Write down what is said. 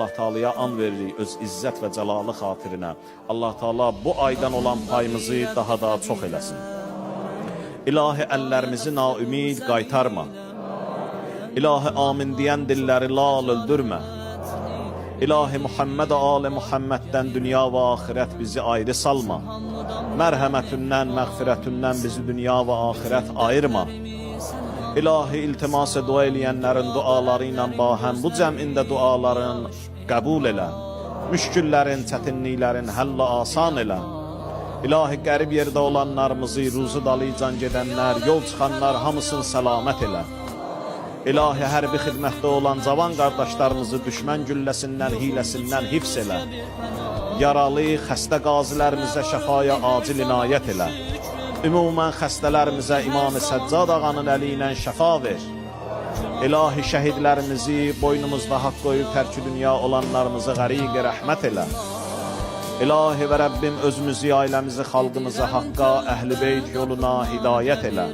Allah Teala'ya an veririk öz izzət və cəlalı xatirinə. Allah Teala bu aydan olan payımızı daha da çox eləsin. İlahi əllərimizi naümid qaytarma. İlahi amin deyən dilləri lal öldürmə. İlahi Muhammed ali Muhammeddən dünya və axirət bizi ayrı salma. Mərhəmətündən, məğfirətündən bizi dünya və axirət ayırma. İlahi iltimas dua eləyənlərin duaları ilə bahəm bu cəmində duaların qəbul elə. Müşküllərin, çətinliklərin həllə asan elə. İlahi qərib yerdə olanlarımızı, ruzu dalıcan gedənlər, yol çıxanlar hamısını səlamət elə. İlahi hərbi xidmətdə olan cavan qardaşlarımızı düşmən gülləsindən, hiləsindən hifz elə. Yaralı, xəstə qazilərimizə şəfaya acil inayət elə. Ümumən xəstələrimizə İmam-ı Səccad ağanın əli ilə şəfa ver. İlahi şəhidlərimizi, boynumuzda haqq qoyub tərk dünya olanlarımızı qəriq rəhmət elə. İlahi və Rəbbim özümüzü, ailəmizi, xalqımızı haqqa, əhl-i beyt yoluna hidayət elə.